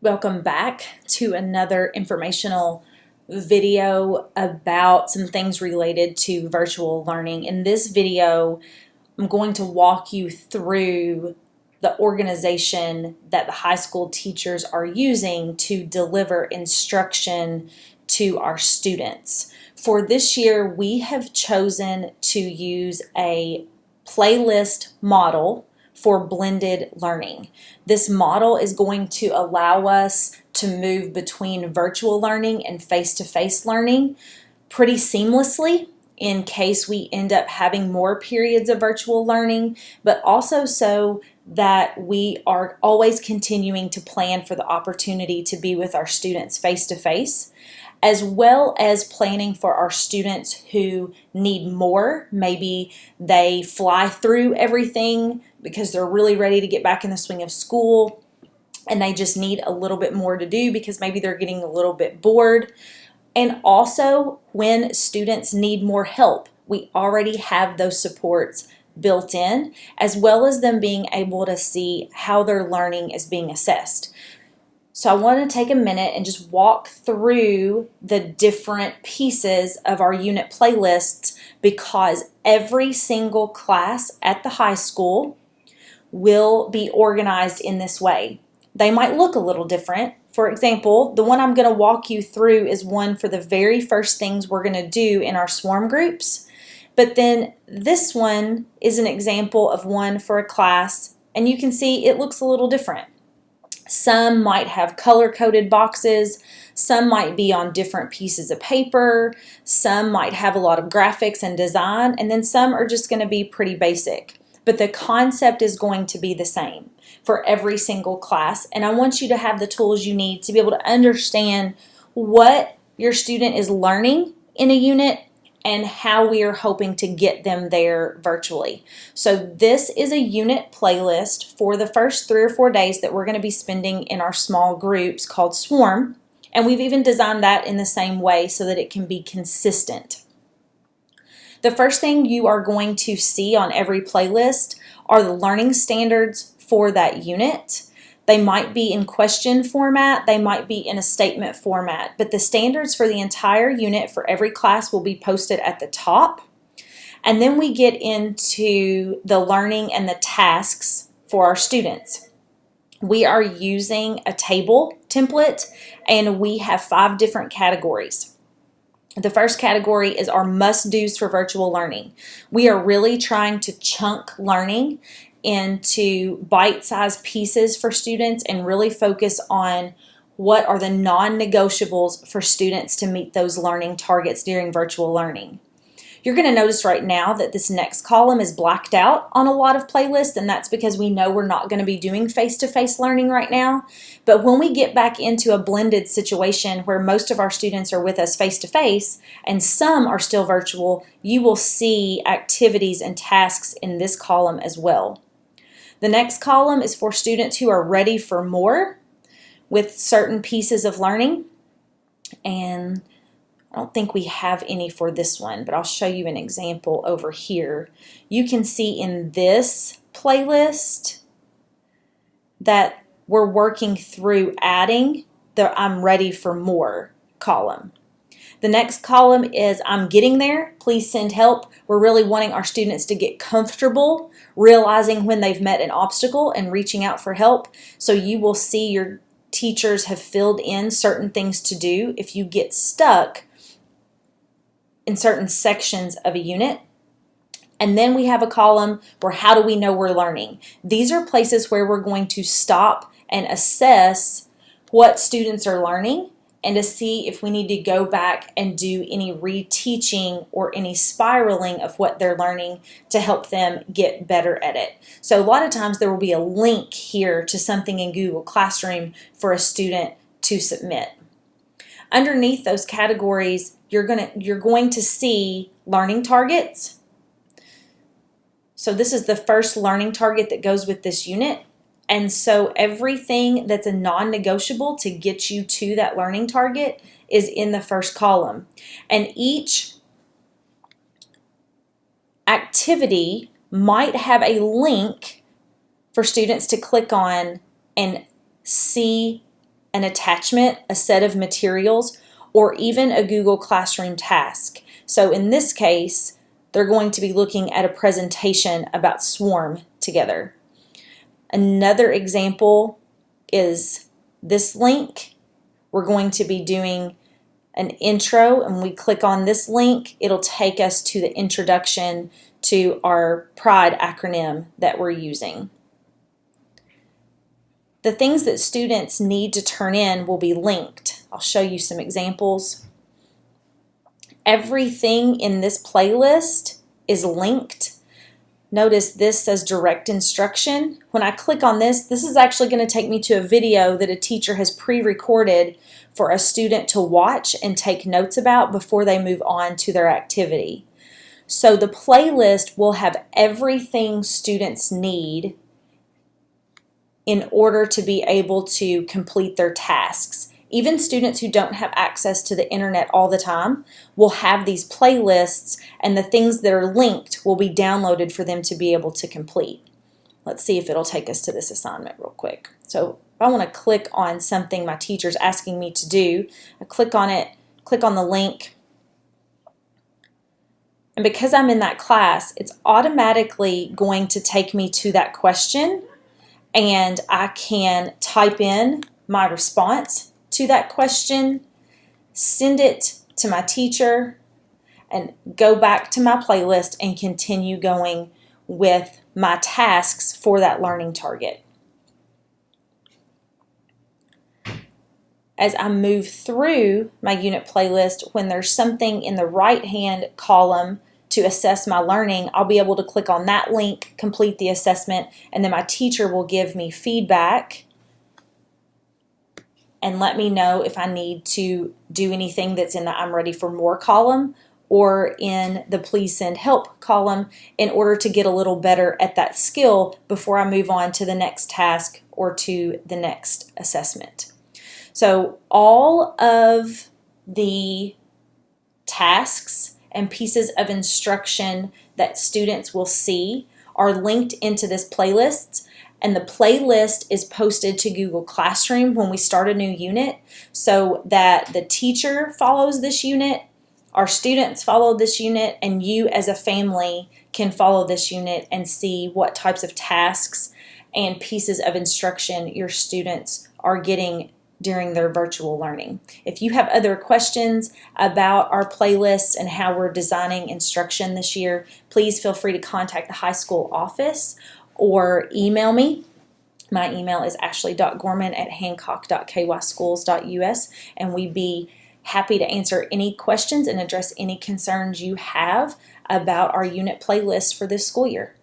Welcome back to another informational video about some things related to virtual learning. In this video, I'm going to walk you through the organization that the high school teachers are using to deliver instruction to our students. For this year, we have chosen to use a playlist model for blended learning. This model is going to allow us to move between virtual learning and face-to-face learning pretty seamlessly in case we end up having more periods of virtual learning, but also so that we are always continuing to plan for the opportunity to be with our students face-to-face, as well as planning for our students who need more. Maybe they fly through everything because they're really ready to get back in the swing of school and they just need a little bit more to do because maybe they're getting a little bit bored. And also when students need more help, we already have those supports built in, as well as them being able to see how their learning is being assessed. So I want to take a minute and just walk through the different pieces of our unit playlists, because every single class at the high school will be organized in this way. They might look a little different. For example, the one I'm going to walk you through is one for the very first things we're going to do in our swarm groups. But then this one is an example of one for a class, and you can see it looks a little different. Some might have color-coded boxes, some might be on different pieces of paper, some might have a lot of graphics and design, and then some are just going to be pretty basic. But the concept is going to be the same for every single class, and I want you to have the tools you need to be able to understand what your student is learning in a unit and how we are hoping to get them there virtually. So this is a unit playlist for the first 3 or 4 days that we're going to be spending in our small groups called Swarm, and we've even designed that in the same way so that it can be consistent. The first thing you are going to see on every playlist are the learning standards for that unit. They might be in question format, they might be in a statement format, but the standards for the entire unit for every class will be posted at the top. And then we get into the learning and the tasks for our students. We are using a table template, and we have 5 different categories. The first category is our must-dos for virtual learning. We are really trying to chunk learning into bite-sized pieces for students and really focus on what are the non-negotiables for students to meet those learning targets during virtual learning. You're going to notice right now that this next column is blacked out on a lot of playlists, and that's because we know we're not going to be doing face-to-face learning right now. But when we get back into a blended situation where most of our students are with us face-to-face and some are still virtual, you will see activities and tasks in this column as well. The next column is for students who are ready for more with certain pieces of learning, and I don't think we have any for this one, but I'll show you an example over here. You can see in this playlist that we're working through adding the I'm ready for more column. The next column is I'm getting there, please send help. We're really wanting our students to get comfortable realizing when they've met an obstacle and reaching out for help. So you will see your teachers have filled in certain things to do if you get stuck in certain sections of a unit. And then we have a column where how do we know we're learning? These are places where we're going to stop and assess what students are learning and to see if we need to go back and do any reteaching or any spiraling of what they're learning to help them get better at it. So a lot of times there will be a link here to something in Google Classroom for a student to submit. Underneath those categories, you're going to see learning targets. So this is the first learning target that goes with this unit. And so everything that's a non-negotiable to get you to that learning target is in the first column. And each activity might have a link for students to click on and see an attachment, a set of materials, or even a Google Classroom task. So in this case, they're going to be looking at a presentation about SWARM together. Another example is this link. We're going to be doing an intro, and we click on this link, it'll take us to the introduction to our PRIDE acronym that we're using. The things that students need to turn in will be linked. I'll show you some examples. Everything in this playlist is linked. Notice this says direct instruction. When I click on this, this is actually going to take me to a video that a teacher has pre-recorded for a student to watch and take notes about before they move on to their activity. So the playlist will have everything students need in order to be able to complete their tasks. Even students who don't have access to the internet all the time will have these playlists, and the things that are linked will be downloaded for them to be able to complete. Let's see if it'll take us to this assignment real quick. So if I want to click on something my teacher's asking me to do, I click on it, click on the link, and because I'm in that class, it's automatically going to take me to that question, and I can type in my response to that question, send it to my teacher, and go back to my playlist and continue going with my tasks for that learning target. As I move through my unit playlist, when there's something in the right-hand column to assess my learning, I'll be able to click on that link, complete the assessment, and then my teacher will give me feedback and let me know if I need to do anything that's in the I'm ready for more column or in the please send help column in order to get a little better at that skill before I move on to the next task or to the next assessment. So all of the tasks and pieces of instruction that students will see are linked into this playlist, and the playlist is posted to Google Classroom when we start a new unit so that the teacher follows this unit, our students follow this unit, and you as a family can follow this unit and see what types of tasks and pieces of instruction your students are getting during their virtual learning. If you have other questions about our playlists and how we're designing instruction this year, please feel free to contact the high school office or email me. My email is ashley.gorman@hancock.kyschools.us, and we'd be happy to answer any questions and address any concerns you have about our unit playlist for this school year.